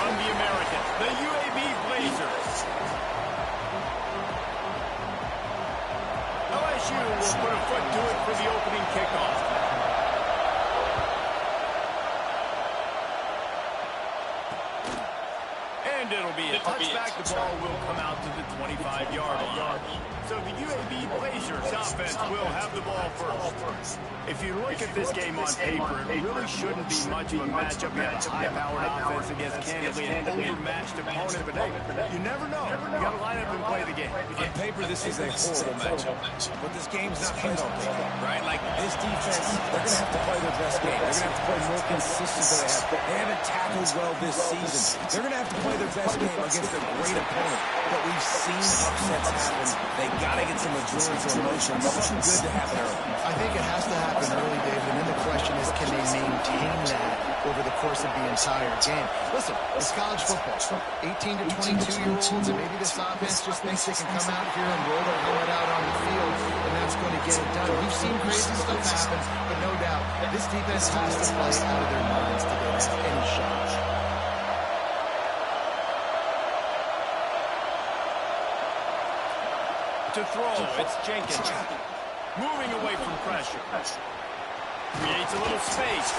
from the American, the UAB Blazers. LSU will put a foot to it for the opening kickoff. And it'll be a touchback. The ball will come out to the 25-yard line. So the UAB Blazers offense will have the ball first. If you look at this game on paper, it really shouldn't be much of a matchup. You have a high-powered offense against candidly an overmatched opponent. But hey, you never know. You got to line up and play the game. On paper, this is a horrible matchup. But this game's not played on paper, right? Like, this defense, they're going to have to play their best game. They're going to have to play more consistent than they have. They haven't tackled well this season. They're going to have to play their best game against a great opponent. But we've seen upsets happen. They got to get some endurance or emotion. Something good to happen early. I think it has to happen early, David. And then the question is, can they maintain that over the course of the entire game? Listen, it's college football. 18 to 22-year-olds, and maybe this offense just thinks they can come out here and roll their helmet out on the field, and that's going to get it done. We've seen crazy stuff happen, but no doubt, this defense has to play out of their minds to get any shot. To throw, it's Jenkins. Moving away from pressure. Creates a little space.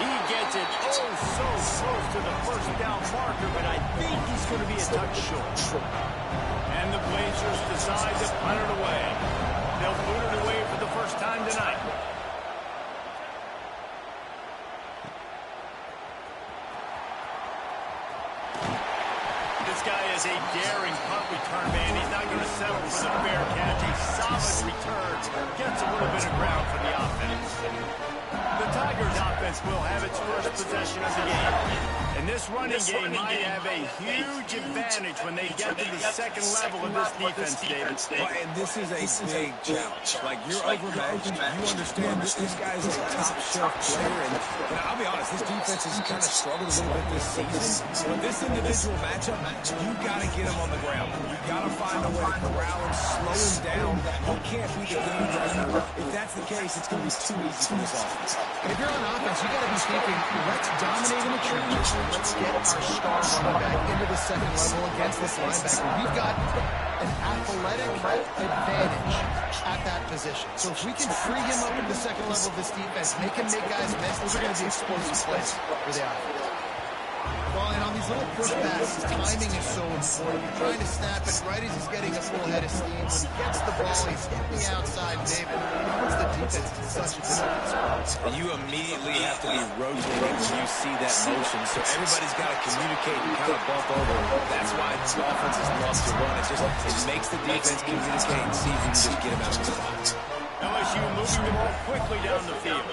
He gets it so close to the first down marker, but I think he's going to be a touch short. And the Blazers decide to punt it away. They'll put it away for the first time tonight. This guy is a daring punt return man. He's not going to settle for the fair catch. A solid return. Gets a little bit of ground for the offense. The Tigers offense will have its first possession of the game. And this running game might have a huge advantage when they get to the second level of this defense, David. Well, and this is a big challenge. Like, you're overmatched. You understand this guy's a top-shelf player. And I'll be honest, this defense has kind of struggled a little bit this season. But this individual matchup, you got to get him on the ground. You got to find a way to corral him, slow him down. He can't be the game right now. If that's the case, it's going to be too easy for this offense. And if you're on offense, you got to be thinking, let's dominate in the trenches. Let's get our star running back into the second level against this linebacker. We've got an athletic advantage at that position. So if we can free him up at the second level of this defense, make him make guys miss, those are going to be explosive plays for the offense. Well, and on these little pushbacks, timing is so important. You're trying to snap it right as he's getting a full head of steam. When he gets the ball, he's hitting the outside, David. He puts the defense in such a difficult spot. And you immediately have to be rotating when you see that motion. So everybody's got to communicate and kind of bump over. That's why the offenses love to run. It makes the defense communicate and see if you can just get him out of the spot. LSU moving the ball quickly down the field.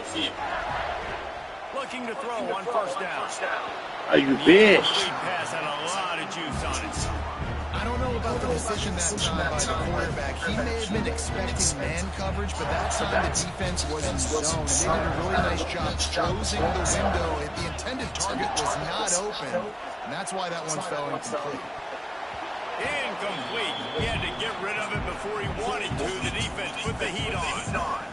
Looking to throw on first down. Are you bitch? Pass had a lot of juice on it. I don't know about the decision that time by the quarterback. He may have been expecting man coverage, but that time the defense was in zone. They did a really nice job closing the window. The intended target was not open, and that's why that one fell incomplete. Incomplete. He had to get rid of it before he wanted to. The defense put the heat on.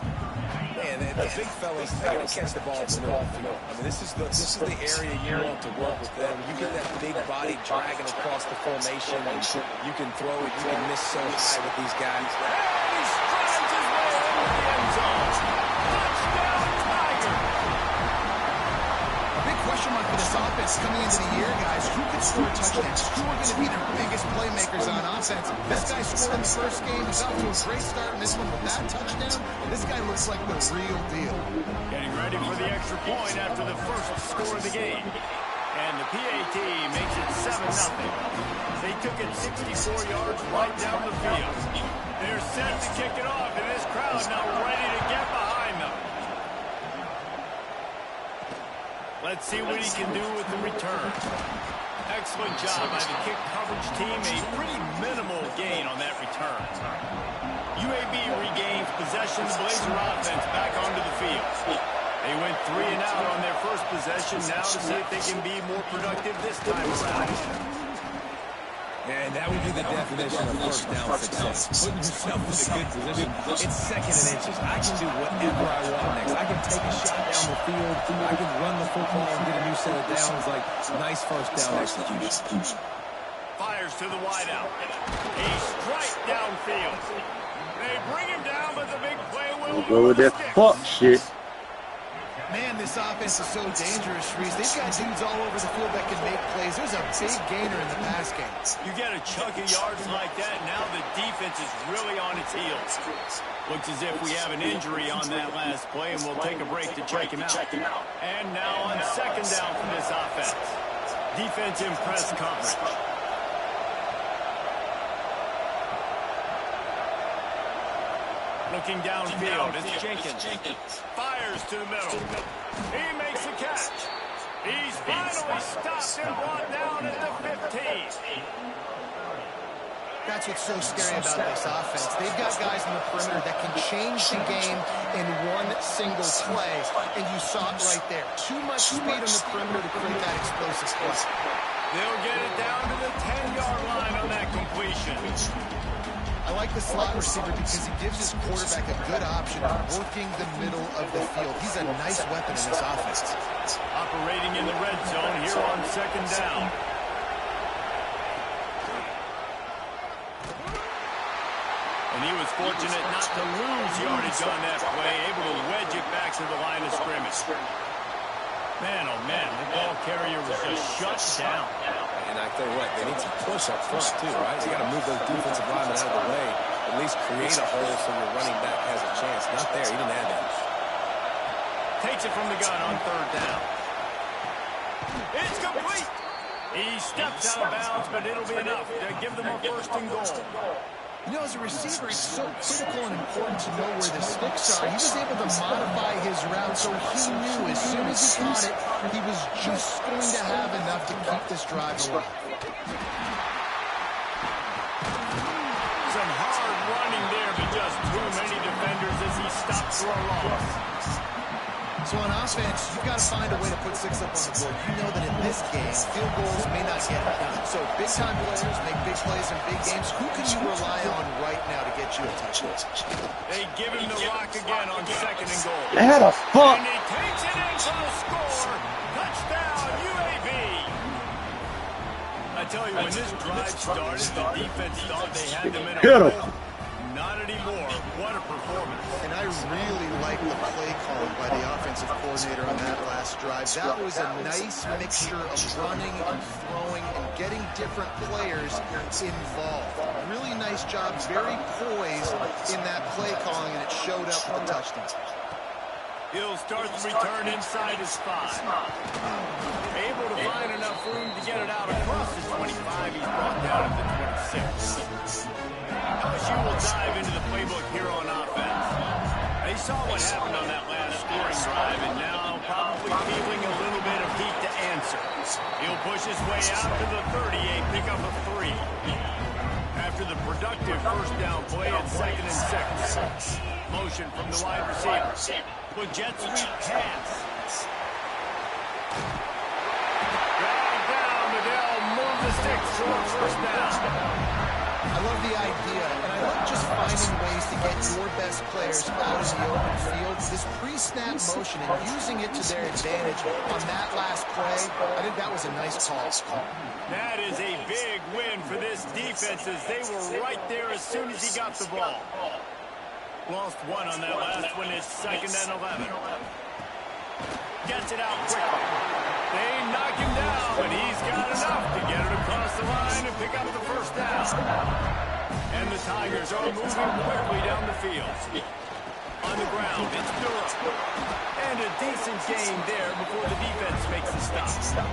Man, the big fellas, they're going to catch the ball in the middle of the field. I mean, this is the area you want to work with them. You get that big body dragging across the formation, and you can throw it. You can miss so high with these guys. He strides his way over the end zone. Touchdown, Tiger. A big question mark for this offense coming into the year, guys. Who could score touchdowns? Who are going to be their biggest playmakers on offense? This guy scored in the first game. He's off to a great start in this one with that touchdown. This guy looks like the real deal. Getting ready for the extra point after the first score of the game. And the PAT makes it 7-0. They took it 64 yards right down the field. They're set to kick it off, and this crowd now ready to get behind them. Let's see what he can do with the return. Excellent job by the kick coverage team. A pretty minimal gain on that return. UAB regains possession. The Blazer offense back onto the field. They went 3 and out on their first possession. Now to see if they can be more productive this time around. And that would be the definition of first down success. Putting yourself in a good position. It's second and inches. I can do whatever I want next. I can take a shot down the field. field, I can run the football and get a new set of downs. Like, nice first down execution. Fires to the wideout. A strike downfield. They bring him down, but the big play will Go with that fuck shit. Man, this offense is so dangerous, Reese. They've got dudes all over the field that can make plays. There's a big gainer in the pass game. You get a chunk of yards like that, now the defense is really on its heels. Looks as if we have an injury on that last play, and we'll take a break to check him out. And now on second down for this offense. Defense in press coverage. Looking downfield, it's Jenkins. Fires to the middle. He makes a catch. He's finally stopped and brought down at the 15. That's what's so scary about this offense. They've got guys in the perimeter that can change the game in one single play, and you saw it right there. Too much speed on the perimeter to create that explosive play. They'll get it down to the 10-yard line on that completion. I like the slot receiver because he gives his quarterback a good option of working the middle of the field. He's a nice weapon in this offense. Operating in the red zone here on second down. And he was fortunate not to lose yardage on that play, able to wedge it back to the line of scrimmage. Man, oh man, the ball carrier was just shut down. And I tell you what, they need some push up front too, right? They got to move those defensive linemen out of the way, at least create a hole so your running back has a chance. Not there, he didn't have that. Takes it from the gun on third down. It's complete. He steps out of bounds, but it'll be enough to give them a first and goal. You know, as a receiver, it's so critical and important to know where the sticks are. He was able to modify his route so he knew as soon as he caught it, he was just going to have enough to keep this drive alive. Some hard running there, but just too many defenders as he stops for a loss. So on offense, you've got to find a way to put 6 up on the board. You know that in this game, field goals may not get it done. So big-time players make big plays in big games. Who can you rely on right now to get you a touchdown? They give him the rock again on second and goal. How the fuck? And he takes it in for the score. Touchdown, UAB. I tell you, when this drive started, the defense thought they had them in a hole. Not anymore. What a performance. And I really like the play call by the offensive coordinator on that last drive. That was a nice mixture of running and throwing and getting different players involved. Really nice job, very poised in that play calling, and it showed up with the touchdown. He'll start the return inside his 5. Able to find enough room to get it out across the 25. He's brought down at the 26. LSU will dive into the playbook here on offense. They saw what happened on that last scoring drive, and now probably feeling a little bit of heat to answer. He'll push his way out to the 38, pick up a 3. After the productive first down play at second and 6. Motion from the wide receiver. With jet sweep pass. Drag down, but they'll move the sticks for a first down. I love the idea, and I love just finding ways to get your best players out of the open field. This pre-snap motion and using it to their advantage on that last play, I think that was a nice call. That is a big win for this defense as they were right there as soon as he got the ball. Lost 1 on that last one. It's second and 11. Gets it out quickly. They knock him down, but he's got enough to get it across the line and pick up the first down. And the Tigers are moving quickly down the field. On the ground, it's Durham. And a decent game there before the defense makes the stop.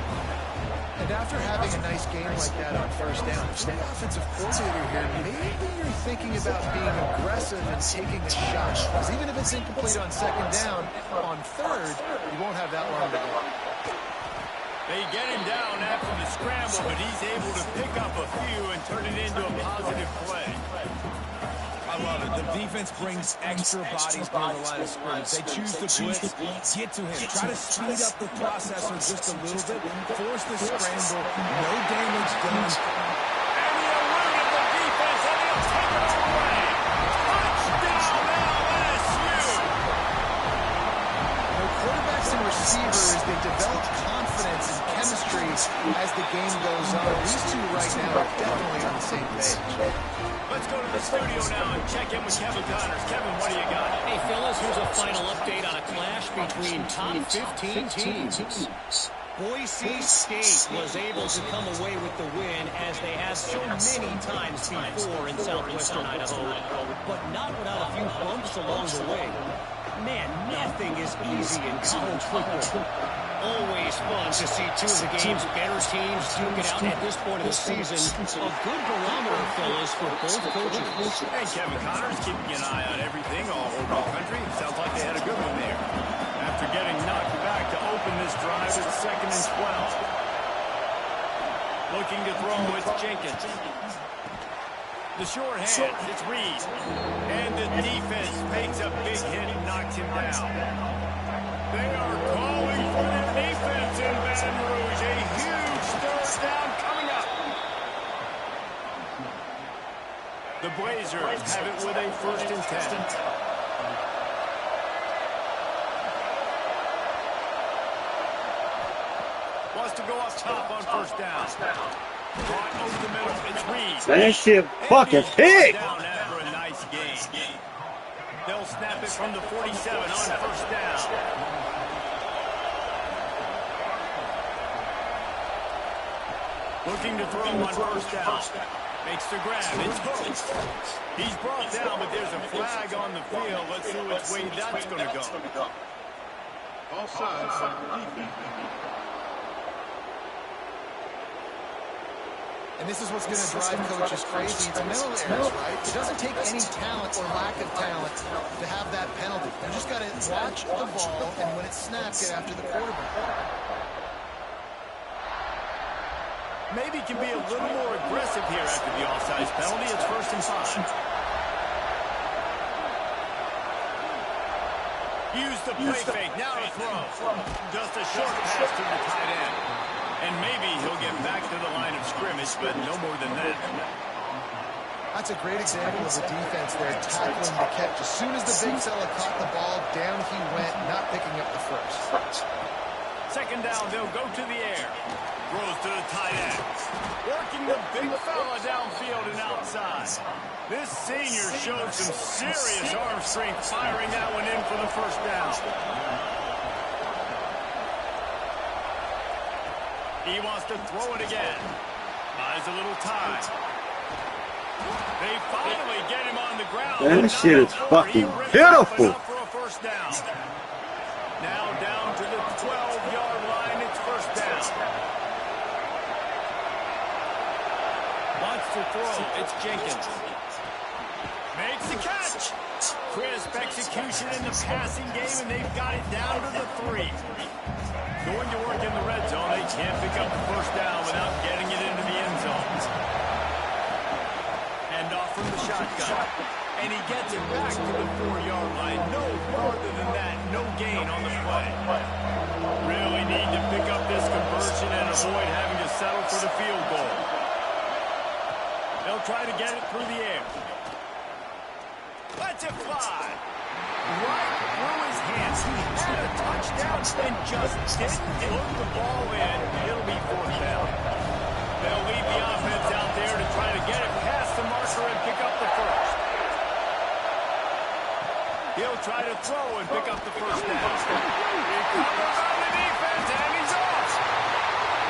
And after having a nice game like that on first down, if you're the offensive coordinator here, maybe you're thinking about being aggressive and taking a shot. Because even if it's incomplete on second down, on third, you won't have that long to go. They get him down after the scramble, but he's able to pick up a few and turn it into a positive play. I love it. The defense brings extra bodies near the line of scrimmage. They choose to blitz, get to him, try to speed up the processor just a little bit, force the scramble, no damage done. And he eluded the defense, and he'll take it all away. Touchdown, LSU! Quarterbacks and receivers, they develop confidence and chemistry as the game goes on. These two right now are definitely on the same page. Let's go to the studio now and check in with Kevin Connors. Kevin, what do you got? Hey, fellas, here's a final update on a clash between top 15 teams. Boise State was able to come away with the win as they have so many times before in southwestern Idaho, but not without a few bumps along the way. Man, nothing is easy in college football. Always fun to see two of the game's better teams duke it out at this point of the season. A good barometer, fellas, for both coaches. Hey, Kevin Connors keeping an eye on everything all over the country. Sounds like they had a good one there. After getting knocked back to open this drive, it's 2nd and 12. Looking to throw, it's Jenkins. The short hand, it's Reed. And the defense makes a big hit and knocks him down. They are calling for their defense in Baton Rouge. A huge third down coming up. The Blazers have it with a 1st and 10. Wants to go up top on 1st down. Brought over the middle, it's Reed. That shit fucking pig. Down after a nice game. They'll snap it from the 47 on 1st down. Looking to throw on 1st down. Makes the grab. It's Hook. He's brought down, but there's a flag on the field. Let's see which way that's going to go. And this is what's going to drive coaches crazy. It's mental errors, right? It doesn't take any talent or lack of talent to have that penalty. You just got to watch the ball, and when it's snapped, get after the quarterback. Maybe can be a little more aggressive here after the offsides penalty. It's 1st and 5. Use the play fake. Now to throw. Just a short pass to the tight end. And maybe he'll get back to the line of scrimmage, but no more than that. That's a great example of the defense there, tackling the catch. As soon as the big fella caught the ball, down he went, not picking up the first. 2nd down, they'll go to the air. Throws to the tight end. Working the big fella downfield and outside. This senior showed some serious arm strength, firing that one in for the 1st down. He wants to throw it again. Buys a little time. They finally get him on the ground. That shit is fucking pitiful. For a 1st down. Now down to the 12-yard line. It's 1st down. Wants to throw. It's Jenkins. Makes the catch. Crisp execution in the passing game, and they've got it down to the 3. Going to work in the red zone. They can't pick up the 1st down without getting it into the end zone. Hand off from the shotgun. And he gets it back to the 4-yard line. No farther than that. No gain on the play. Really need to pick up this conversion and avoid having to settle for the field goal. They'll try to get it through the air. Let's it fly. Right through his hands. He had a touchdown and just didn't look the ball in. It'll be 4th down. They'll leave the offense out there to try to get it past the marker and pick up the first. He'll try to throw and pick up the 1st down. He covers on the defense, and he's off.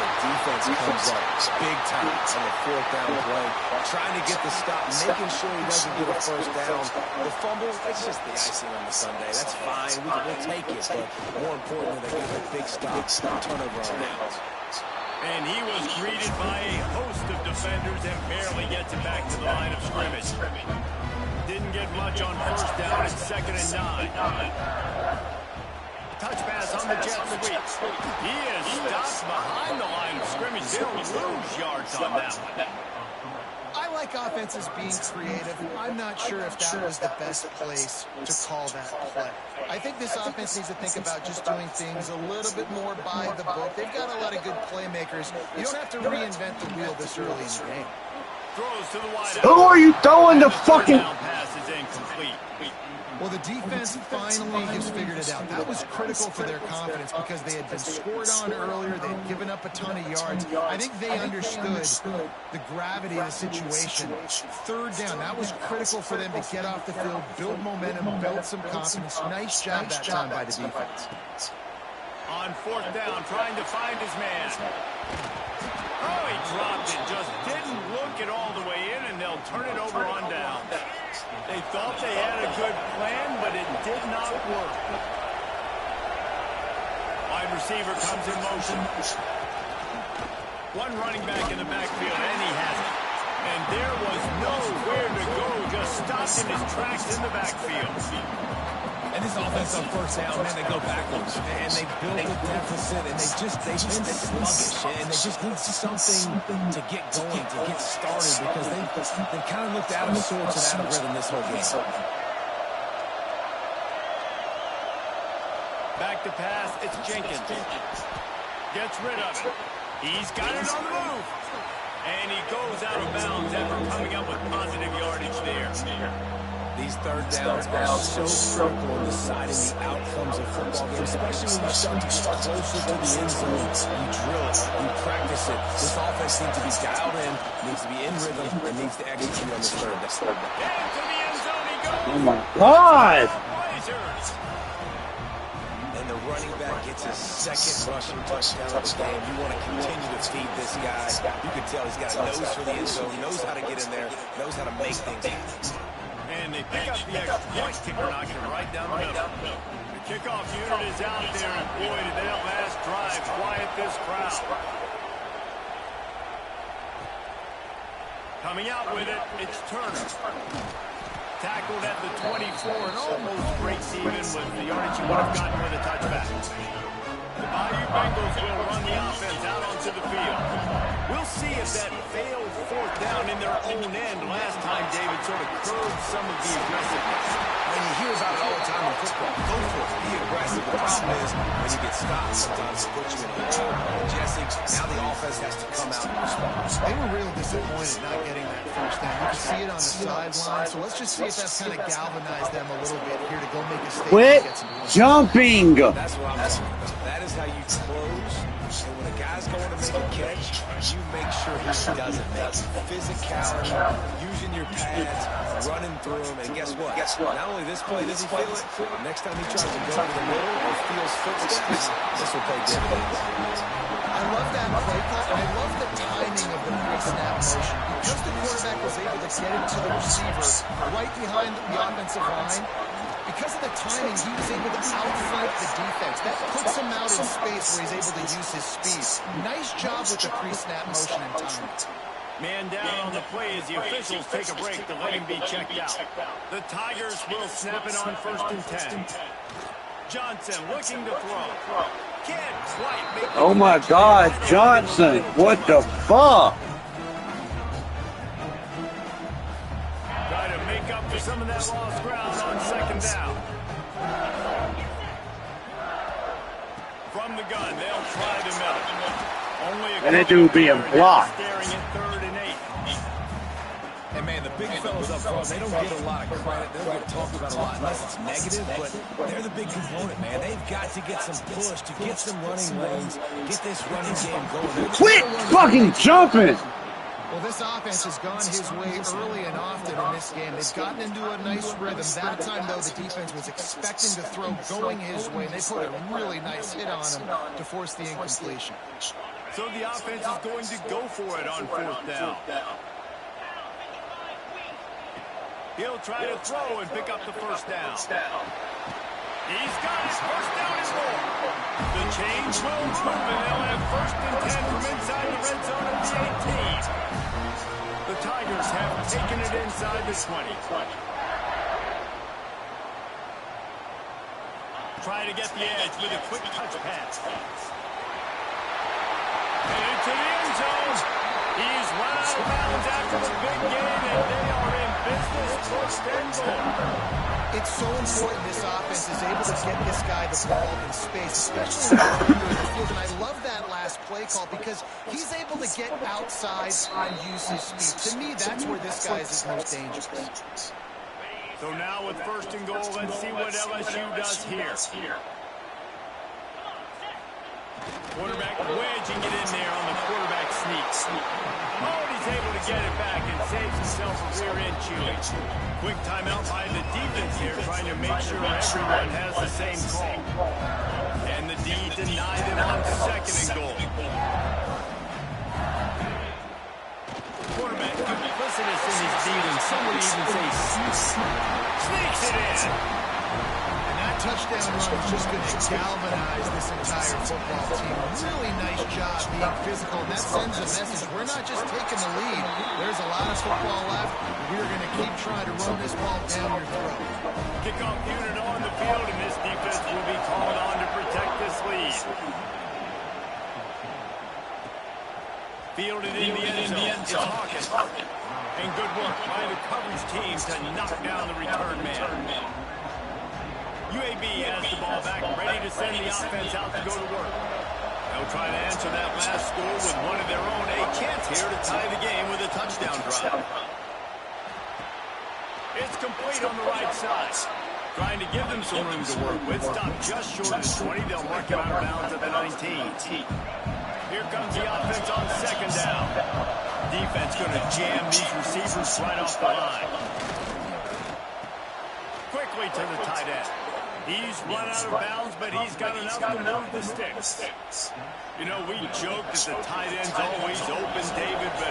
The defense comes up big time on the 4th down play, trying to get the stop, making sure he doesn't get a 1st down. The fumble, it's just the icing on the sundae. That's fine. We'll take it, but more importantly, they got a big stop, turnover on downs. And he was greeted by a host of defenders and barely gets it back to the line of scrimmage. Didn't get much on 1st down and 2nd and 9. Touch pass on the jet sweep. He is stopped behind the line of scrimmage. They'll lose yards on that one. I like offenses being creative. I'm not sure if that was the best place to call that play. I think this offense needs to think about just doing things a little bit more by the book. They've got a lot of good playmakers. You don't have to reinvent the wheel this early in the game. Throws to the wide Who are you throwing the fucking... pass is incomplete. Well, the defense finally has figured it out. That was critical for their confidence because they had been scored on earlier. They had given up a ton of yards. I think they understood the gravity of the situation. Third down, that was critical for them to get off the field, build momentum, build some confidence. Nice job that time by the defense. On fourth down, trying to find his man. Oh, he dropped it. Just didn't look it all the way in, and they'll turn it over on down. They thought they had a good plan, but it did not work. Wide receiver comes in motion. One running back in the backfield, and he has it. And there was nowhere to go, just stopped in his tracks in the backfield. And this offense on first down, man, they go backwards. And they build a deficit, and they've been sluggish. And they just need something to get going, to get started, because they've kind of looked out of sorts and out of rhythm this whole game. Back to pass, it's Jenkins. Gets rid of it. He's got it on the move. And he goes out of bounds after coming up with positive yardage there. These third downs are so critical in deciding the outcomes of football games, especially when you start to get closer to the end zone. You drill it, you practice it. This offense needs to be dialed in, needs to be in rhythm, and needs to execute on this third down. Into the end zone he goes. Oh my God! And the running back gets his second rushing touchdown of the game. You want to continue to feed this guy. You can tell he's got a nose for the end zone, knows how to get in there, knows how to make things happen. And they pick up the extra point. Kicker knocks it right down the middle. The kickoff unit is out there, and boy, did that last drive quiet this crowd. Coming out with it, it's Turner. Tackled at the 24 and almost breaks even with the yardage he would have gotten with a touchback. The Bayou Bengals will run the offense out onto the field. We'll see if that failed fourth down in their own end last time, David, sort of curbed some of the aggressiveness. I mean, you hear about it all the time in football. Go for it. Be aggressive. The problem is when you get stopped, sometimes it puts you in a hole. Jesse, now the offense has to come out and respond. They were real disappointed not getting that first down. You can see it on the sideline. So let's just see if that's kind of galvanized them a little bit here to go make a statement. Quit jumping! That's what I'm talking about. That is how you close. And when a guy's going to make a catch, you make sure he doesn't make it. Physicality, using your pads, running through him, and guess what? Not only this play does he feel it, next time he tries to go to the middle or feels footsteps, this will pay dividends. I love that play call. I love the timing of the pre-snap motion. Because the quarterback was able to get it to the receiver right behind the offensive line, because of the timing, he was able to outflank the defense. That puts him out in space where he's able to use his speed. Nice job with the pre-snap motion and timing. Man down on the play as the officials take a break to let him be checked out. The Tigers will snap it on 1st and 10. Johnson looking to throw. Can't quite make it. Oh my God, Johnson! What the fuck? Try to make up for some of that lost ground on 2nd down. From the gun, they'll try the middle. Only a And that dude being blocked. staring at 3rd and 8. And man, the big fellas up front, they don't get a lot of credit. They don't get talked about a lot unless it's negative, but they're the big component, man. They've got to get some push, to get some running lanes, get this running game going. Quit fucking jumping! Well, this offense has gone his way early and often in this game. They've gotten into a nice rhythm. That time, though, the defense was expecting to throw going his way. They put a really nice hit on him to force the incompletion. So the offense is going to go for it on 4th down. He'll try to throw and pick up the 1st down. He's got his 1st down and more. The chains will move, and they'll have 1st and 10 from inside the red zone of the 18. The Tigers have taken it inside the 20. Try to get the edge with a quick touch pass. And into the end zone. He's run out of bounds after the big game, and they are in business first and goal. It's so important this offense is able to get this guy the ball in space, especially in the field. And I love that last play call because he's able to get outside and use his speed. To me, that's where this guy is his most dangerous. So now with first and goal, let's see what LSU does here. Quarterback wedging it in there on the quarterback sneak. Oh, he's able to get it back and saves himself a rear-end chewing. Quick timeout by the defense here, trying to make sure everyone has the same call. And the D denied it on second and goal. Quarterback duplicitous in his dealing. Some would even say sneaks it in. Touchdown run is just going to galvanize this entire football team. Really nice job being physical. And that sends a message. We're not just taking the lead. There's a lot of football left. We're going to keep trying to run this ball down your throat. Kickoff unit on the field, and this defense will be called on to protect this lead. Fielded in the end zone. It's Hawkins. And good work by the coverage team to knock down the return man. UAB has the ball back, ready to send the offense out to go to work. They'll try to answer that last score with one of their own. A chance here to tie the game with a touchdown drive. It's complete on the right side. Trying to give them some room to work with. Stop just short of the 20. They'll mark it out of bounds at the 19. Here comes the offense on second down. Defense going to jam these receivers right off the line. Quickly to the tight end. He's run out of bounds, but he's got enough to move the sticks. You know, we joke that the tight end's always open, David, but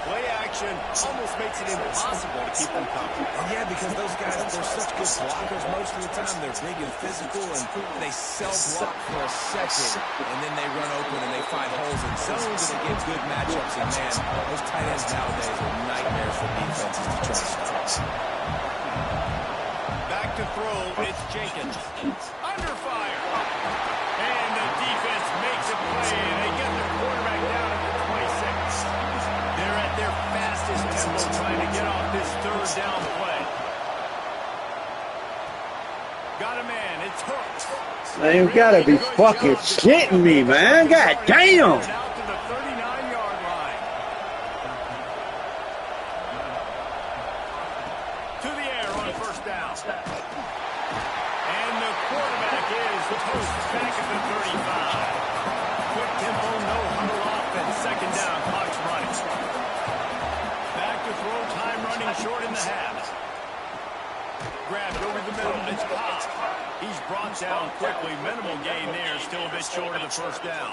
play action almost makes it impossible to keep them coming. Yeah, because those guys, they're such good blockers most of the time. They're big and physical, and they self-block for a second, and then they run open and they find holes in zones and they get good matchups. And, man, those tight ends nowadays are nightmares for defenses to try to stop. To throw, it's Jenkins. Under fire. And the defense makes a play, and they get their quarterback down at the 26. They're at their fastest tempo trying to get off this third down play. Got a man. It's Hooks. Man, you gotta be fucking shitting me, man. God damn. Out to the 39-yard line. To the air on first down. And the quarterback is toast back at the 35. Quick tempo, no huddle offense. Second down, clock's running. Back to throw, time running short in the half. Grabbed over the middle, it's Pop. He's brought down quickly. Minimal gain there, still a bit short of the first down.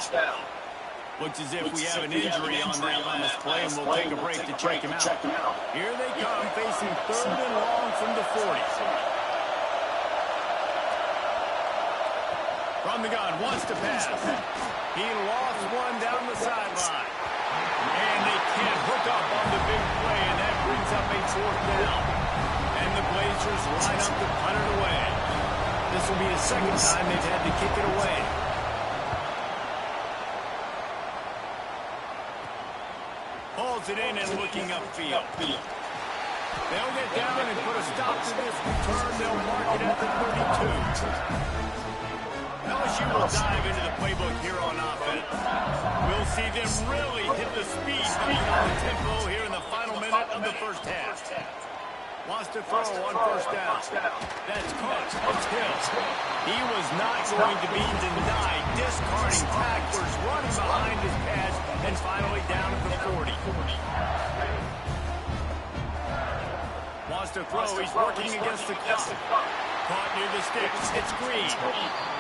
Looks as if we have an injury on that last play, and we'll take a break to check him out. Here they come, facing third and long from the 40. From the gun, wants to pass. He lost one down the sideline. And they can't hook up on the big play, and that brings up a fourth down. And the Blazers line up to punt it away. This will be the second time they've had to kick it away. Holds it in and looking upfield. They'll get down and put a stop to this return. They'll mark it at the 32. LSU will dive into the playbook here on offense. We'll see them really hit the speed button on the tempo here in the final minute of the first half. Wants to throw on first down. That's caught. It's Hill. He was not going to be denied. Discarding tacklers, running behind his pads, and finally down at the 40. Wants to throw. He's working against the clock. Caught near the sticks. It's Green.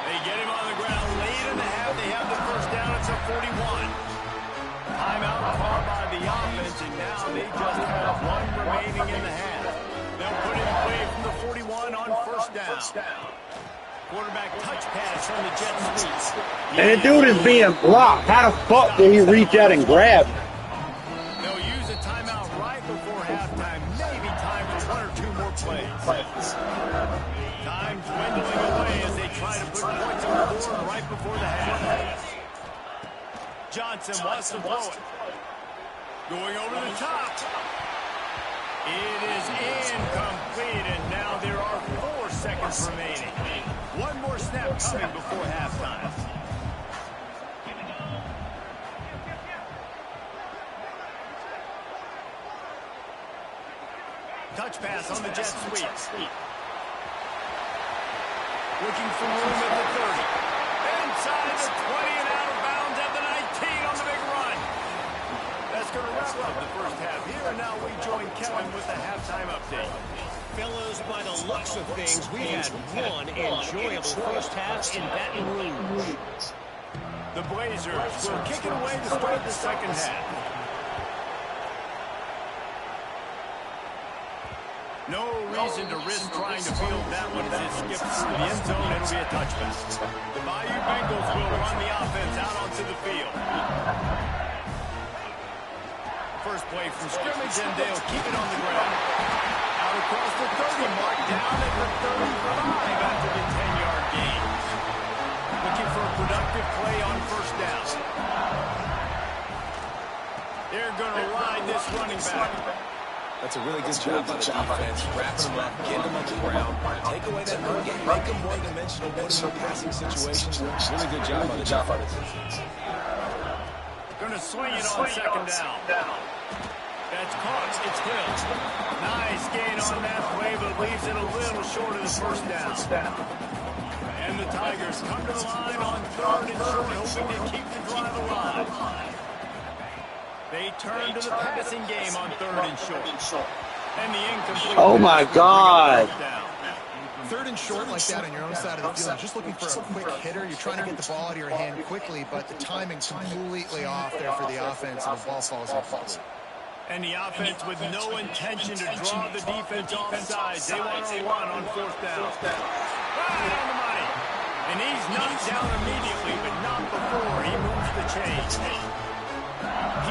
They get him on the ground late in the half. They have the first down. It's a 41. Timeout called by the offense, and now they just have one remaining in the half. They'll put it in play from the 41 on first down. Quarterback touch pass from the jet sweep. And the dude is being blocked. How the fuck did he reach out and grab? They'll use a timeout right before halftime. Maybe time for one or two more plays. Time dwindling away as they try to put points on the board right before the half. Johnson wants to blow it. Going over the top. It is incomplete, and now there are 4 seconds remaining. One more snap coming before halftime. Touch pass on the jet sweep. Looking for room at the 30. Inside the 20 and out of bounds at the 19 on the big run. That's going to wrap up the first half here. And now we join Kevin with the halftime update. Fellas, by the looks of things, we had one enjoyable first half in Baton Rouge. The Blazers will kick it away to start the second half. No reason to risk trying to field that one as it skips through the end zone. It'll be a touchback. The Bayou Bengals will run the offense out onto the field. First play from scrimmage, and they'll keep it on the ground. Out across the 30 mark, down at the 35 after the 10-yard gain. Looking for a productive play on first down. They're going to ride this running back. That's a really good job by the defense, wrapping them up, getting them on the ground, take away that run game, make them one-dimensional, put them in passing situations. Really good job by the defense. Going to swing it on second down. That's caught. It's Hill. Nice gain on that play, but leaves it a little short of the first down. And the Tigers come to the line on third and short, hoping to keep the drive alive. They turn to the passing game on third and short. And the incomplete. Oh, my God. Third and short like that on your own side of the field, just looking for a quick hitter. You're trying to get the ball out of your hand quickly, but the timing's completely off there for the offense, and the ball falls incomplete. And the offense with no intention to draw the defense offside. They want to run on fourth down. Right on the money. And he's knocked down immediately, but not before he moves the chains.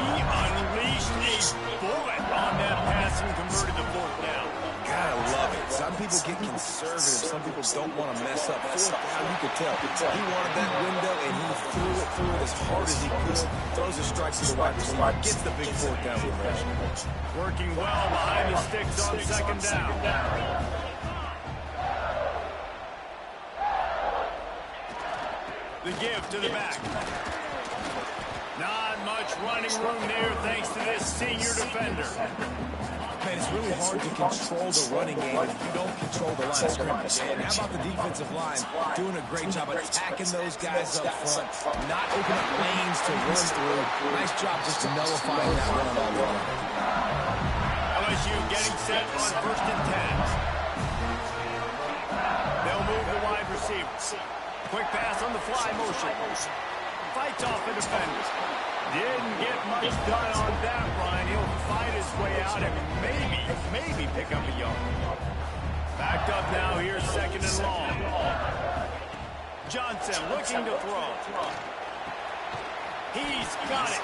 He unleashed a bullet on that pass and converted to fourth down. Gotta love it. Some people get conservative. Some people don't want to mess up. Fourth down, you could tell. He wanted that window, and he threw it as hard as he could. Throws a strike to the wide receiver. Gets the big fourth down conversion. Working well behind the sticks on second down. The give to the back. Not much running room there thanks to this senior defender. Man, it's really hard to control the running game if you don't control the line of scrimmage. And how about the defensive line doing a great job attacking those guys up front, not opening up lanes to run through. Nice job just nullifying that run all the way. LSU getting set on first and 10. They'll move the wide receivers. Quick pass on the fly motion. Fights off the defender. Didn't get much done on that run. He'll fight his way out and maybe pick up a yard. Backed up now here, second and long. Johnson looking to throw. He's got it.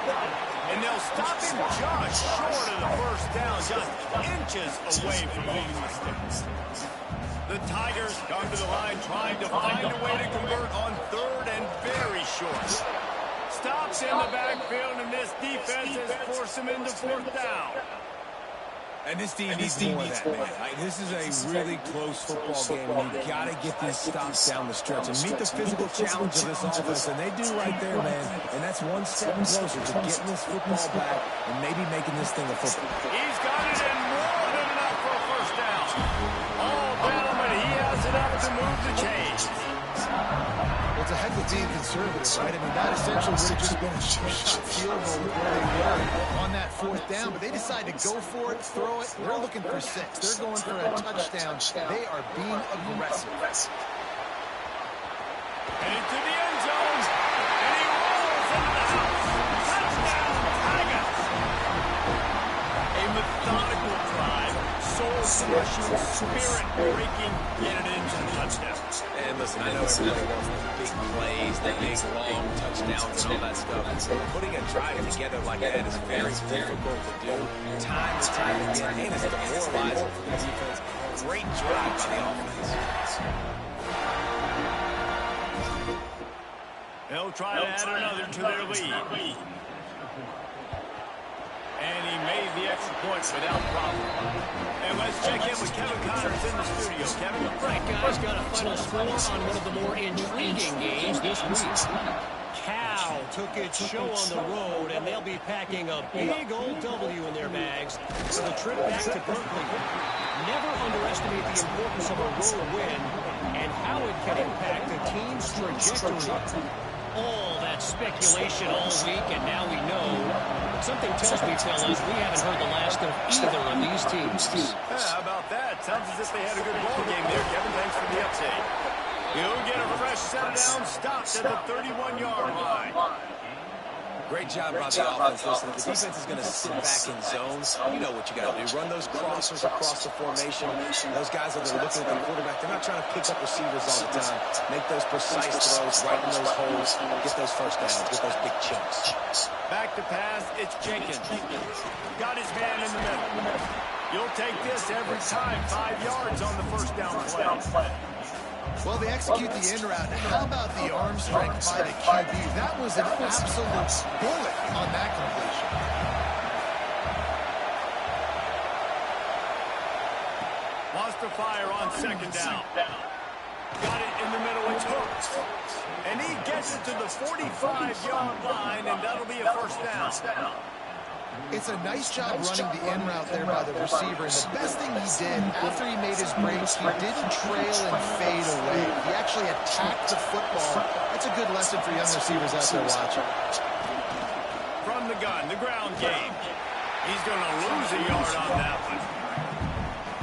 And they'll stop him just short of the first down, just inches away from moving the sticks. The Tigers come to the line trying to find a way to convert on third and very short. Stops in the backfield, and this defense has forced him into fourth down. And this team needs more of that, man. This is a really close football game. You got to get these stops down the stretch and meet the physical challenge of this offense, and they do right there, man. And that's one step closer to getting this football back and maybe making this thing a football. He's got it in more than enough for a first down. All down, but he has enough to move the chains. Well, it's a heck of being conservative, right? I mean, that essentially would have just been a shot field goal with where they were on that fourth down, but they decide to go for it, throw it. They're looking for 6. They're going for a touchdown. They are being aggressive. Headed to the end zone, and he rolls into the house. Touchdown, Tigers. A methodical drive, soul-crushing, spirit-breaking, get it into the touchdown. And listen, I know everybody wants the big plays, the big long touchdowns and all that stuff. Putting a drive together like that is very difficult to do. Time and time again, and it's demoralizing for the defense. Great drive by the offense. They'll try to add another to their lead. And he made the extra point without problem. And let's check in with Kevin Connors in the studio. Kevin. Right, guys, got a final score on one of the more intriguing games this week. Cal took its show on the road, and they'll be packing a big old W in their bags for the trip back to Berkeley. Never underestimate the importance of a road win, and how it can impact a team's trajectory. All that speculation all week, and now we know. But something tells me, fellas, we haven't heard the last of either of these teams. Yeah, how about that? Sounds as if they had a good ball game there, Kevin. Thanks for the update. He'll get a fresh set down, stopped at the 31-yard line. Great job by the offense. Listen, the defense is going to sit back in zones. You know what you got to do. Run those crossers across the formation. Those guys that are looking at the quarterback, they're not trying to pick up receivers all the time. Make those precise throws right in those holes. Get those first downs. Get those big chunks. Back to pass, it's Jenkins. Got his man in the middle. You'll take this every time. 5 yards on the first down play. Well, they execute the in route. How about the arm strength by the QB? That was an absolute bullet on that completion. Wants to fire on second down. Got it in the middle. It's hooked. And he gets it to the 45-yard line, and that'll be a first down. It's a nice job running the in route there by the receiver. And the best thing he did after he made his breaks, he didn't trail and fade away. He actually attacked the football. That's a good lesson for young receivers out there watching. From the gun, the ground game. He's going to lose a yard on that one.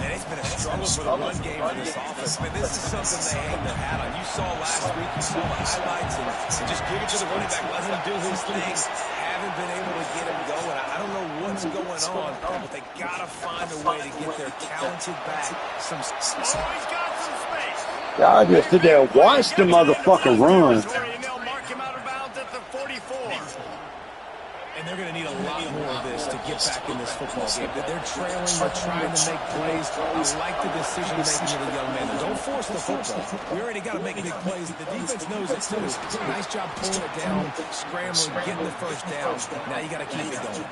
And it's been a struggle for the run game for this offense. Man, this is something they hang their hat on. You saw last week, you saw the highlights, and just give it to the running back, let him do his thing. Haven't been able to get him going. I don't know what's going on, but they got to find a way to get their talented back some. Oh, he's got some space. Y'all just sit there and watch the motherfucker run. And they'll mark him out of bounds at the 44. And they're going to need a lot more of this to get back in this football game. They're trailing, they're trying to make plays. I like the decision-making of the young man. Don't force the football. We already got to make big plays. The defense knows it, too. Nice job pulling it down, scrambling, getting the first down. Now you got to keep it going.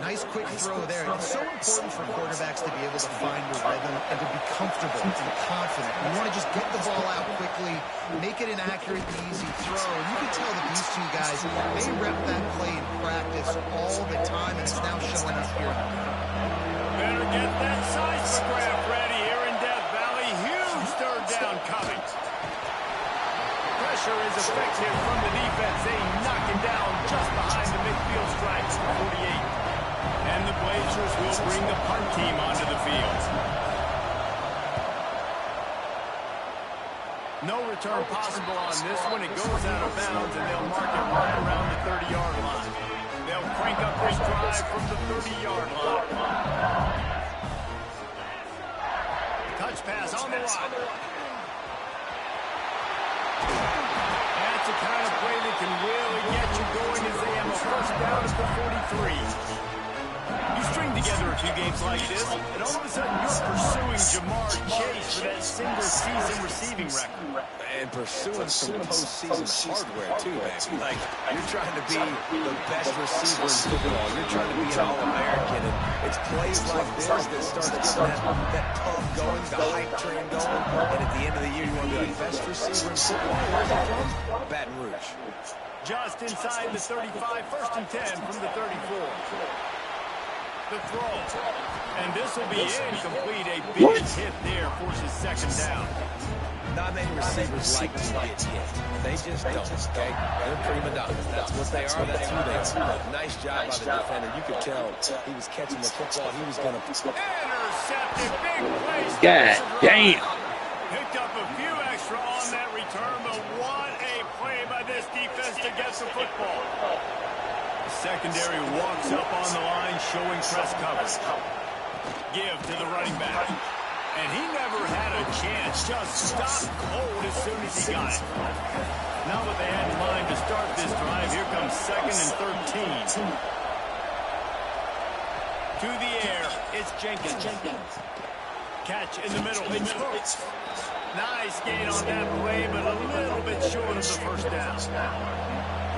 Nice quick throw there. It's so important for quarterbacks to be able to find a rhythm and to be comfortable and confident. You want to just get the ball out quickly, make it an accurate, easy throw. And you can tell that these two guys, they rep that play in practice all the time, and it's now showing up here. Better get that seismograph ready here in Death Valley. Huge third down coming. Pressure is effective from the defense. They knock him down just behind the midfield stripes for 48. And the Blazers will bring the punt team onto the field. No return possible on this one. It goes out of bounds, and they'll mark it right around the 30-yard line. They'll crank up this drive from the 30-yard line. Touch pass on the rock. That's the kind of play that can really get you going as they have a first down at the 43. You string together a few games like this, and all of a sudden you're pursuing Jamar Chase for that single-season receiving record. And pursuing some postseason hardware, too, man. Like, you're trying to be the best receiver in football. You're trying to be an All-American, and it's plays like this that start getting that pump going, the hype train going, and at the end of the year, you want to be like, best receiver in football. Where's he from? Baton Rouge. Just inside the 35, first and 10 from the 34. The throw. And this will be incomplete. A big hit there forces second down. Not many receivers like to get hit. They just don't, okay? They're prima donnas. That's what they are. That's who they are. Nice job by the defender. You could tell he was catching the football. He was going to... Intercepted. Big play. God damn. Picked up a few extra on that return, but what a play by this defense to get the football. The secondary walks up on the line, showing press coverage. Give to the running back. And he never had a chance. Just stopped cold as soon as he got it. Now that they had in mind to start this drive, here comes second and 13. To the air, it's Jenkins. Catch in the middle. It's Hooks. Nice gain on that play, but a little bit short of the first down.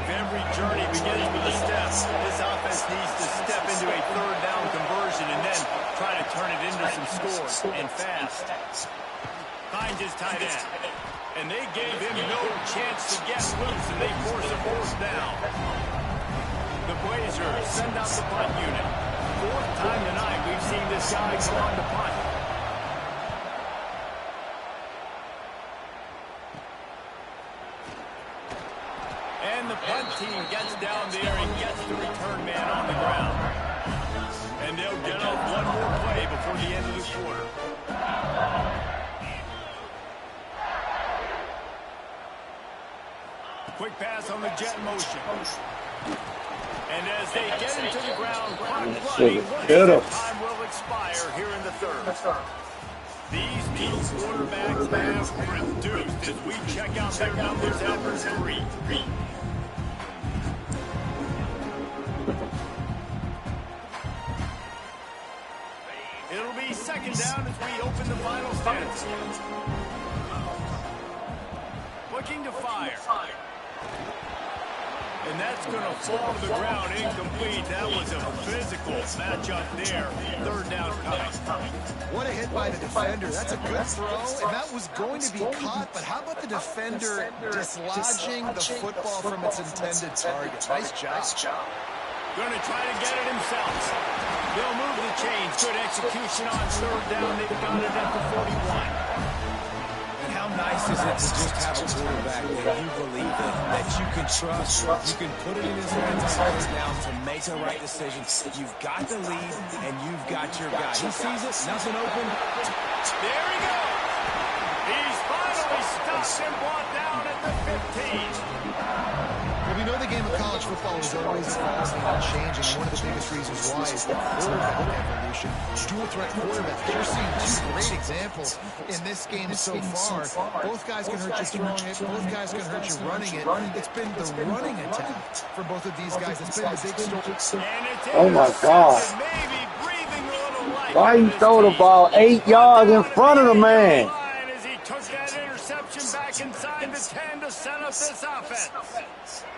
Every journey begins with a step. This offense needs to step into a third down conversion and then try to turn it into some scores, and fast. Finds his tight end. And they gave him no chance to get loose, and they force a fourth down. The Blazers send out the punt unit. Fourth time tonight we've seen this guy come on to punt. And the punt team gets down there and gets the return man on the ground. And they'll get up one more play before the end of the quarter. Quick pass on the jet motion. And as they get into the ground, clock running, time will expire here in the third. These two quarterbacks have produced as we check out their numbers after 3. It'll be second down as we open the final stanza. Looking to fire. And that's going to fall to the ground incomplete. That was a physical matchup there. Third down coming. What a hit by the defender. That's a good throw, and that was going to be caught, but how about the defender dislodging the football from its intended target? Nice job. Going to try to get it himself. They'll move the chains. Good execution on third down. They've got it at the 41. How nice is it to just have a quarterback that you believe in, that you can trust, you can put it in his hands on third down to make the right decision. You've got the lead, and you've got your guy. He sees it, nothing open. There he goes. He's finally stopped and brought down at the 15. Well, we know the game of college football is always evolving and changing, and one of the biggest reasons why is the quarterback evolution. Dual threat quarterbacks. You're seeing 2 great examples in this game so far. Both guys can hurt you throwing it. Both guys can hurt you running it. It's been the running attack for both of these guys. It's been the big story. Oh, my God. Maybe breathing a little life. Why he throw the ball 8 yards in front of the man? As he took that interception back inside the 10 to set up this offense.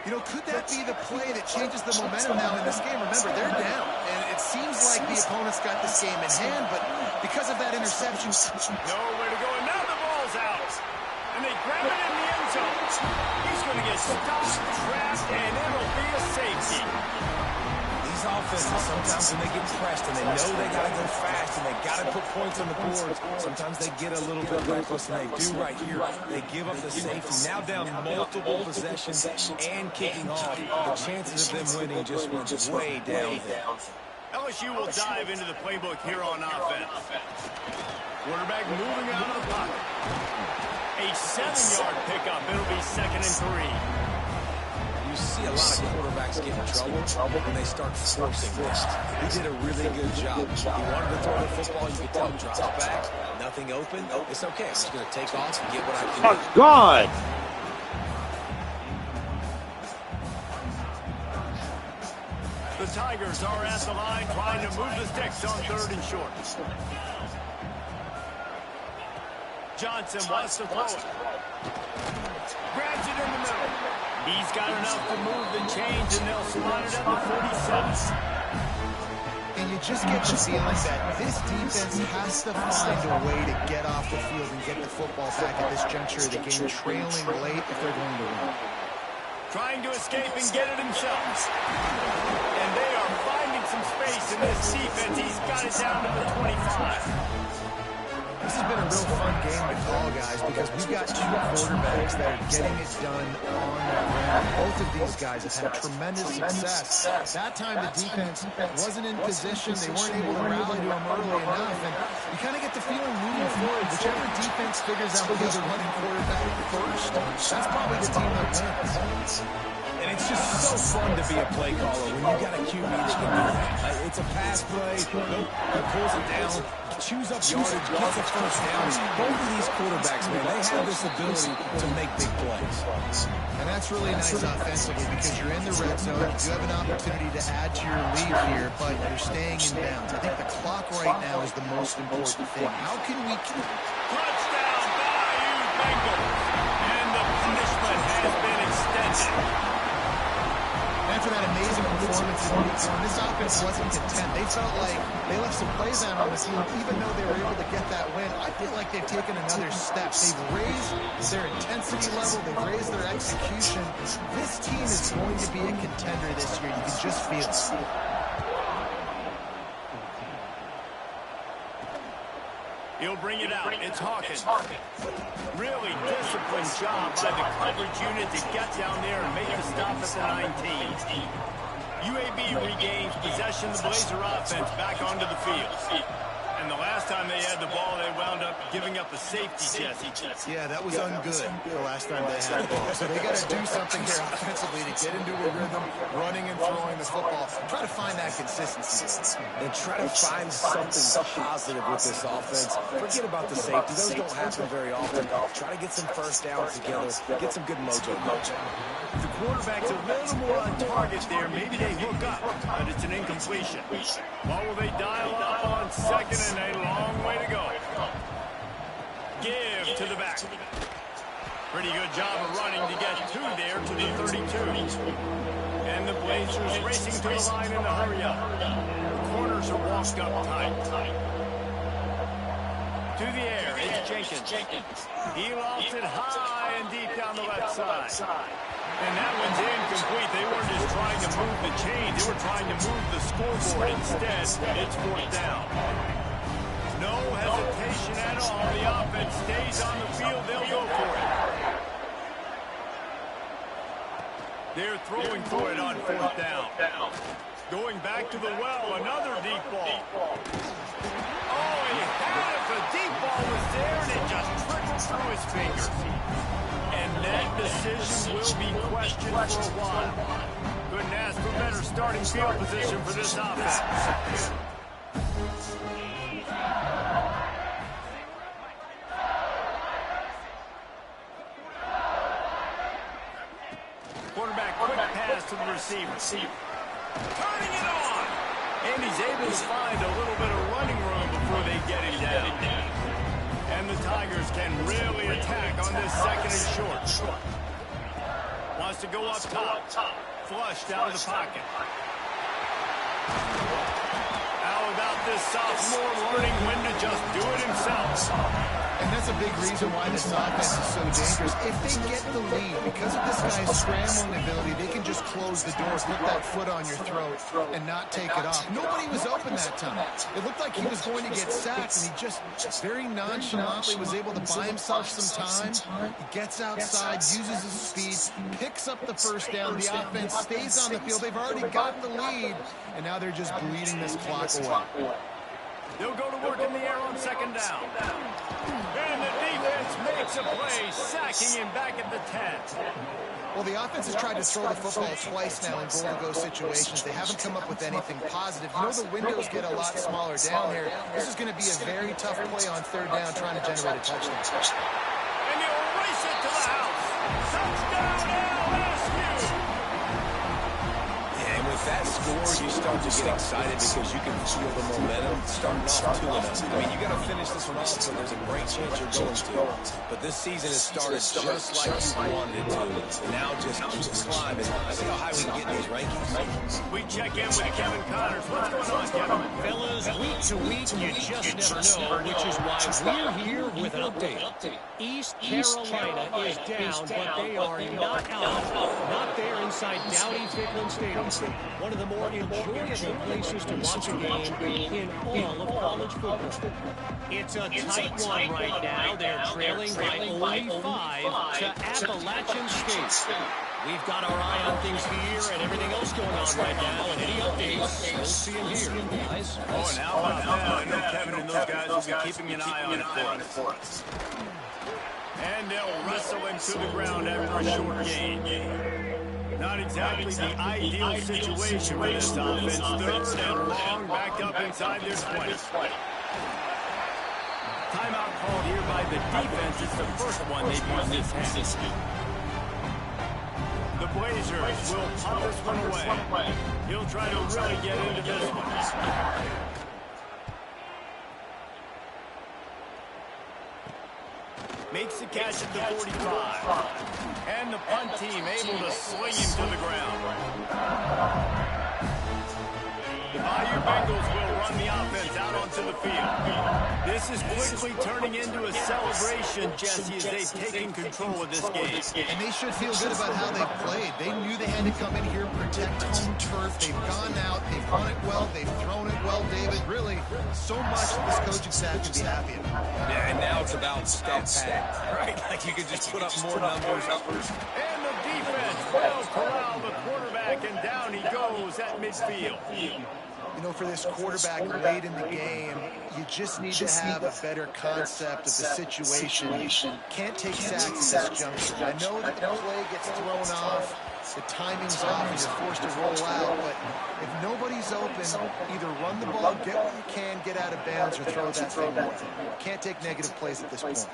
You know, could that be the play that changes the momentum now in this game? Remember, they're down, and it seems like the opponent's got this game in hand, but because of that interception... Nowhere to go, and now the ball's out. And they grab it in the end zone. He's going to get stopped, trapped, and it'll be a safety. These offenses, sometimes when they get pressed and they know they got to go fast and they got to put points on the board, sometimes they get a little bit reckless, and they do right here. They give up the safety. Now down multiple possessions and kicking off. The chances of them winning just went way down there. LSU will dive into the playbook here on offense. Quarterback moving out of the pocket. A 7-yard pickup. It'll be 2nd and 3. You see a lot of quarterbacks get in trouble when they start forcing this. He did a really good job. He wanted to throw the football. You could tell him, drop back, nothing open. It's okay. I'm just going to take off and get what I can do. Oh, God. The Tigers are at the line trying to move the sticks on 3rd and short. Johnson wants to throw it. Grabs it in the middle. He's got enough to move the chains, and they'll slide it at the 47. And you just get the feeling that this defense has to find a way to get off the field and get the football back at this juncture of the game, trailing late if they're going to win. Trying to escape and get it themselves. And they are finding some space in this defense. He's got it down to the 25. This has been a real fun game to call, guys, because we've got 2 quarterbacks that are getting it done on the ground. Both of these guys have had tremendous success. That time the defense wasn't in position. They weren't able to rally to them early enough. And you kind of get the feeling moving forward, whichever defense figures out who's a running quarterback first, that's probably the team that wins. And it's just so fun to be a play caller when you got a QB that can do that. It's a pass play. Nope, he pulls it down, chews up yardage, gets a first down. Both of these quarterbacks, man, they have this ability to make big plays. And that's really nice offensively because you're in the red zone. You have an opportunity to add to your lead here, but you're staying in bounds. I think the clock right now is the most important thing. How can we... Touchdown, Bayou Bengals. And the punishment has been extended. After that amazing performance in week 1, this offense wasn't content. They felt like they left some plays out on the field, even though they were able to get that win. I feel like they've taken another step. They've raised their intensity level. They've raised their execution. This team is going to be a contender this year. You can just feel it. He'll bring it out. It's Hawkins. Really disciplined job by the coverage unit to get down there and make the stop off at the 19. UAB regains possession of the Blazer offense back onto the field. And the last time they had the ball, they wound up giving up a safety, Jesse. Yeah, that was ungood the last time they had the ball. So they got to do something here offensively to get into a rhythm, running and throwing the football. Try to find that consistency. And try to find something positive with this offense. Forget about the safety. Those don't happen very often. Try to get some first downs together. Get some good mojo. The quarterback's a little more on target there. Maybe they hook up, but it's an incompletion. What will they dial up on second and a long way to go? Give to the back. Pretty good job of running to get two there to the 32. And the Blazers racing to the line in a hurry up. The corners are walked up tight. To the air, it's Jenkins. He lofts it high and deep down the left side. And that one's incomplete. They weren't just trying to move the chain. They were trying to move the scoreboard instead. It's fourth down. No hesitation at all. The offense stays on the field. They'll go for it. They're throwing for it on fourth down. Going back to the well. Another deep ball. Oh, he had it. The deep ball was there, and it just trickled through his fingers. And that decision will be questioned for a while. Couldn't ask for better starting field position for this offense. Quarterback, quick pass to the receiver. Turning it on. And he's able to find a little bit of running room before they get him down. And the Tigers can really attack on this second and short. Wants to go up top. Flushed out of the pocket. How about this sophomore learning when to just do it himself? And that's a big reason why this offense is so dangerous. If they get the lead, because of this guy's scrambling ability, they can just close the door, put that foot on your throat, and not take it off. Nobody was open that time. It looked like he was going to get sacked, and he just very nonchalantly was able to buy himself some time. He gets outside, uses his speed, picks up the first down. The offense stays on the field. They've already got the lead, and now they're just bleeding this clock away. They'll go to work in the air on second down. And the defense makes a play, sacking him back at the 10. Well, the offense has tried to throw the football twice now in goal-to-go situations. They haven't come up with anything positive. You know the windows get a lot smaller down here. This is going to be a very tough play on third down trying to generate a touchdown. And he'll race it to the house. Touchdown, LSU! Yeah, and with that score, you start to get excited because you can feel the momentum starting off 2-0. I mean, you got to finish this one off, so there's a great chance you're going to. But this season has started just like you wanted it to. Now just keep climbing. See how high we can get in these rankings. We check in with Kevin Connors. What's going on, Kevin? Fellas, week to week, you just never know, which is why we're here with an update. East Carolina is down, but they are not out. Not there inside Dowdy-Ficklen Stadium. One of the more enjoyable places to watch a game in all of college football. It's a tight one right now. They're trailing by only 5 to Appalachian State. We've got our eye on things here and everything else going on right now. And any updates, you'll see them here, guys. Oh, and how about that? I know Kevin and those guys will be keeping an eye on it for us. And they'll wrestle him to the ground after a short gain. Not exactly the ideal situation for this offense. Third and long, backed up inside their 20. Timeout called here by the defense. It's the first one they've used this half. The Blazers will pop this one away. He'll try to really get into this one. Makes the catch at the 45. And the punt team able to sling him to the ground. The Bayou Bengals will run the offense out onto the field. This is quickly turning into a celebration, Jesse, as they've taken control of this game. And they should feel good about how they've played. They knew they had to come in here and protect home turf. They've gone out, they've run it well, they've thrown it well, David. Really, so much that this coaching staff can be happy about. Yeah, and now it's about stat pad, right? Like you can just put up more numbers. And the defense will corral the throws at midfield. You know, for this quarterback late in the game, you just need to have a better concept of the situation. Can't take sacks at this juncture. I know that the play gets thrown off, the timing's off, and you're forced to roll out, but if nobody's open, either run the ball, get what you can, get out of bounds, or throw that thing away. Can't take negative plays at this point.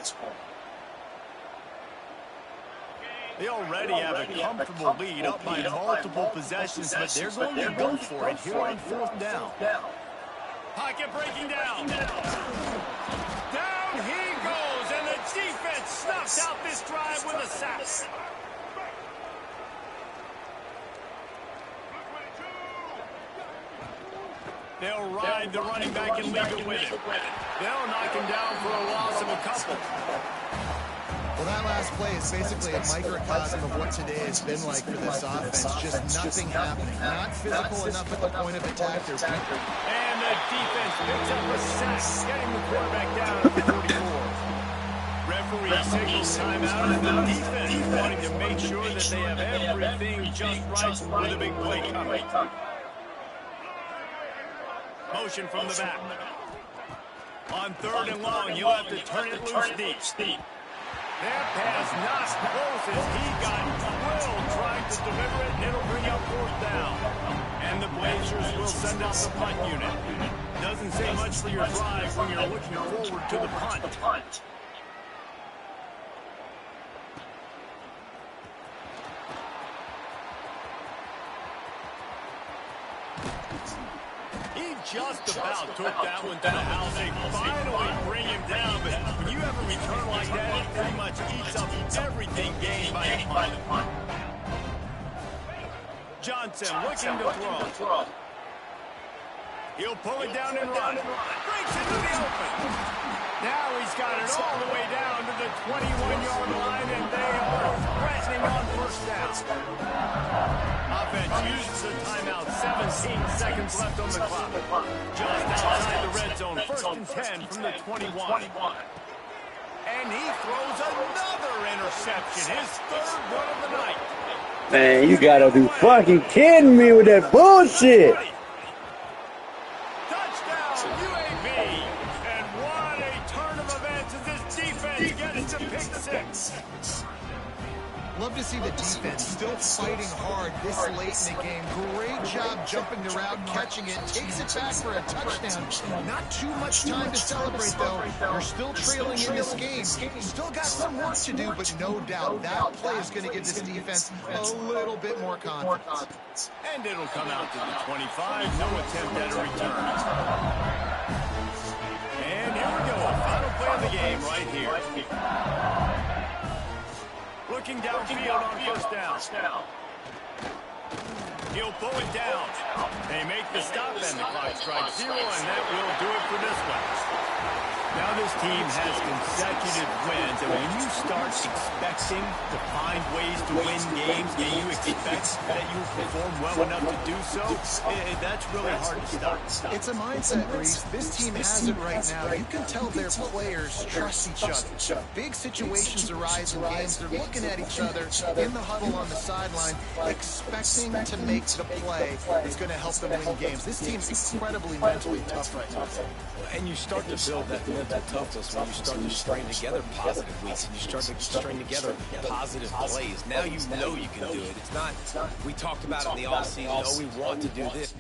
They already have a comfortable lead up by multiple possessions, but they're going to go for it here on 4th down. Pocket breaking down. Down he goes, and the defense snuffs out this drive with a sack. They'll ride the running back and leave it with him. They'll knock him down for a loss of a couple. Well, that last play is basically a microcosm of what today has been like for this offense. Just nothing happening. Not physical enough at the point of attack. And the defense picks up a sack, getting the quarterback down at the 44. Referee signals timeout, and the defense wanting to make sure that they have everything just right with a big play coming. Motion from the back. On 3rd and long, you'll have to turn it loose deep. That pass not close as he got drilled trying to deliver it, and it'll bring up 4th down. And the Blazers will send out the punt unit. Doesn't say much for your drive when you're looking forward to the punt. He just about took that one to the house. They finally bring him down, but when you have a return like that, it pretty much eats up everything gained by a punt. Johnson looking to throw. He'll pull it down and run. Breaks into the open. Now he's got it all the way down to the 21-yard line, and they are threatening on 1st down. Offense uses the timeout. 17 seconds left on the clock. Just outside the red zone. 1st and 10 from the 21. And he throws another interception. His 3rd one of the night. Man, you gotta be fucking kidding me with that bullshit. Touchdown, UAB. And what a turn of events as this defense gets to pick 6. Love to see the defense still fighting hard this late in the game. Great job jumping the route, catching it, takes it back for a touchdown. Not too much time to celebrate, though. You're still trailing in this game. Still got some work to do, but no doubt that play is going to give this defense a little bit more confidence. And it'll come out to the 25. No attempt at a return. And here we go. Final play of the game right here. Looking downfield on 1st down. He'll pull it down. They make the stop, and the clock strikes 0, and that will do it for this one. Now this team has consecutive wins, and when you start expecting to find ways to win games, and you expect that you will perform well enough to do so, that's really hard to stop. It's a mindset, Reese. This team has it right now. You can tell their players trust each other. Big situations arise in games. They're looking at each other in the huddle on the sideline, expecting to make the play that's going to help them win games. This team's incredibly mentally tough right now. And you start to build that mental toughness when you start to string together positive weeks and you start to string together positive plays. Now you know you can do it. It's not, we talked about it in the offseason, oh, we want to do this.